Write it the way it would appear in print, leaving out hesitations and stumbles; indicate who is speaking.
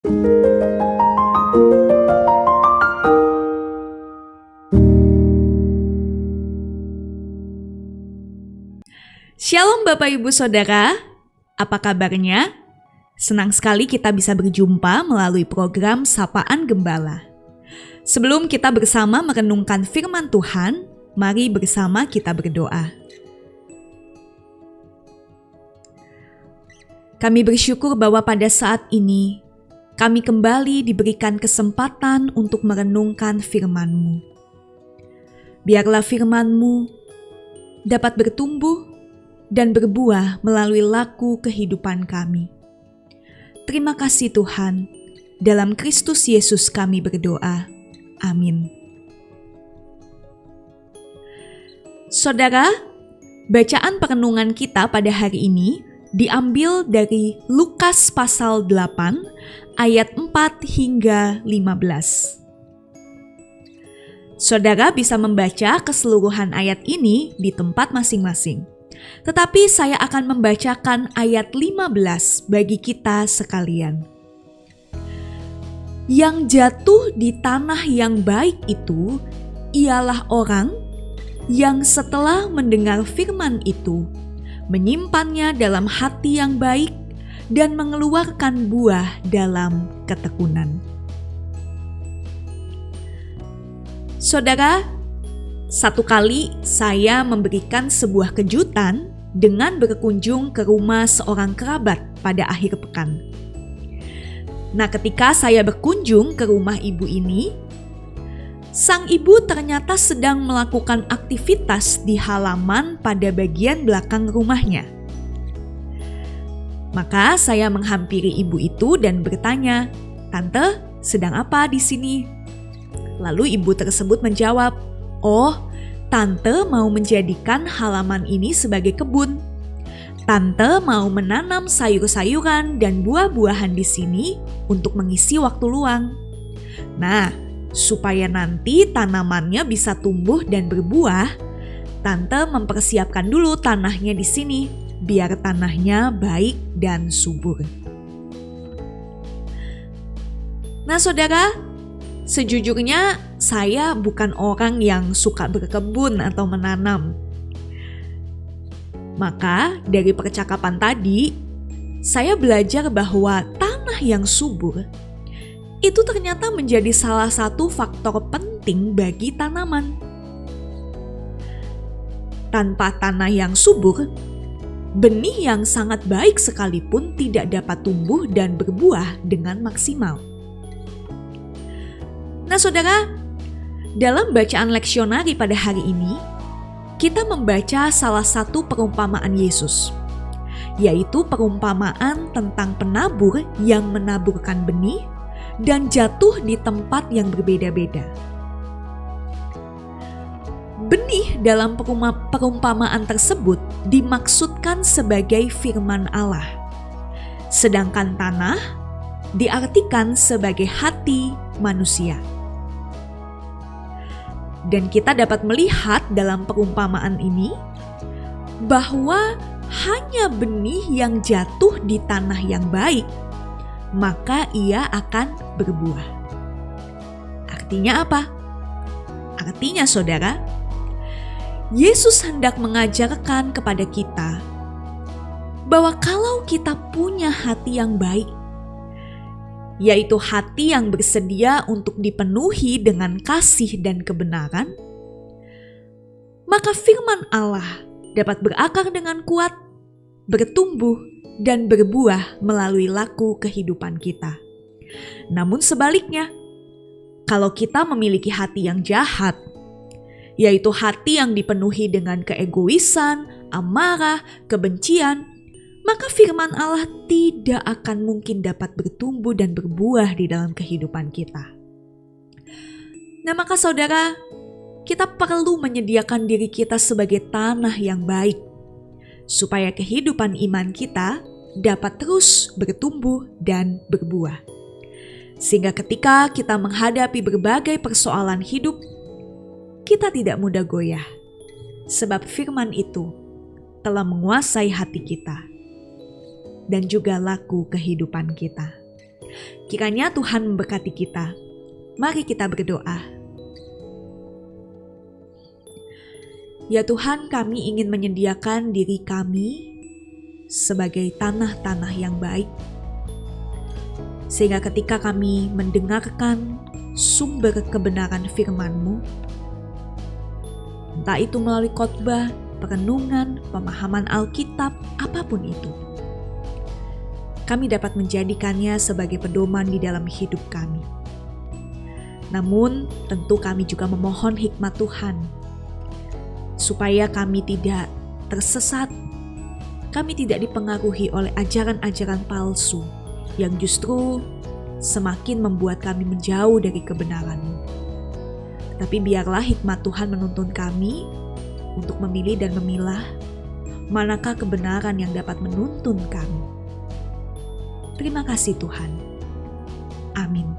Speaker 1: Shalom Bapak Ibu Saudara, apa kabarnya? Senang sekali kita bisa berjumpa melalui program Sapaan Gembala. Sebelum kita bersama merenungkan firman Tuhan, mari bersama kita berdoa. Kami bersyukur bahwa pada saat ini, kami kembali diberikan kesempatan untuk merenungkan firman-Mu. Biarlah firman-Mu dapat bertumbuh dan berbuah melalui laku kehidupan kami. Terima kasih Tuhan, dalam Kristus Yesus kami berdoa. Amin. Saudara, bacaan perenungan kita pada hari ini diambil dari Lukas pasal 8 ayat 4 hingga 15. Saudara bisa membaca keseluruhan ayat ini di tempat masing-masing. Tetapi saya akan membacakan ayat 15 bagi kita sekalian. Yang jatuh di tanah yang baik itu ialah orang yang setelah mendengar firman itu, menyimpannya dalam hati yang baik dan mengeluarkan buah dalam ketekunan. Saudara, satu kali saya memberikan sebuah kejutan dengan berkunjung ke rumah seorang kerabat pada akhir pekan. Nah, ketika saya berkunjung ke rumah ibu ini, sang ibu ternyata sedang melakukan aktivitas di halaman pada bagian belakang rumahnya. Maka saya menghampiri ibu itu dan bertanya, "Tante, sedang apa di sini?" Lalu ibu tersebut menjawab, "Oh, Tante mau menjadikan halaman ini sebagai kebun. Tante mau menanam sayur-sayuran dan buah-buahan di sini untuk mengisi waktu luang. Nah, supaya nanti tanamannya bisa tumbuh dan berbuah, Tante mempersiapkan dulu tanahnya di sini, biar tanahnya baik dan subur." Nah, saudara, sejujurnya saya bukan orang yang suka berkebun atau menanam. Maka dari percakapan tadi, saya belajar bahwa tanah yang subur itu ternyata menjadi salah satu faktor penting bagi tanaman. Tanpa tanah yang subur, benih yang sangat baik sekalipun tidak dapat tumbuh dan berbuah dengan maksimal. Nah, saudara, dalam bacaan leksionari pada hari ini, kita membaca salah satu perumpamaan Yesus, yaitu perumpamaan tentang penabur yang menaburkan benih dan jatuh di tempat yang berbeda-beda. Benih dalam perumpamaan tersebut dimaksudkan sebagai firman Allah, sedangkan tanah diartikan sebagai hati manusia. Dan kita dapat melihat dalam perumpamaan ini bahwa hanya benih yang jatuh di tanah yang baik, maka ia akan berbuah. Artinya apa? Artinya, saudara, Yesus hendak mengajarkan kepada kita bahwa kalau kita punya hati yang baik, yaitu hati yang bersedia untuk dipenuhi dengan kasih dan kebenaran, maka firman Allah dapat berakar dengan kuat, bertumbuh, dan berbuah melalui laku kehidupan kita. Namun sebaliknya, kalau kita memiliki hati yang jahat, yaitu hati yang dipenuhi dengan keegoisan, amarah, kebencian, maka firman Allah tidak akan mungkin dapat bertumbuh dan berbuah di dalam kehidupan kita. Nah, maka saudara, kita perlu menyediakan diri kita sebagai tanah yang baik, supaya kehidupan iman kita dapat terus bertumbuh dan berbuah. Sehingga ketika kita menghadapi berbagai persoalan hidup, kita tidak mudah goyah, sebab firman itu telah menguasai hati kita dan juga laku kehidupan kita. Kiranya Tuhan memberkati kita. Mari kita berdoa. Ya Tuhan, kami ingin menyediakan diri kami sebagai tanah-tanah yang baik, sehingga ketika kami mendengarkan sumber kebenaran firman-Mu, entah itu melalui khotbah, perenungan, pemahaman Alkitab, apapun itu, kami dapat menjadikannya sebagai pedoman di dalam hidup kami. Namun, tentu kami juga memohon hikmat Tuhan, supaya kami tidak tersesat, kami tidak dipengaruhi oleh ajaran-ajaran palsu yang justru semakin membuat kami menjauh dari kebenaran-Mu. Tapi biarlah hikmat Tuhan menuntun kami untuk memilih dan memilah manakah kebenaran yang dapat menuntun kami. Terima kasih Tuhan. Amin.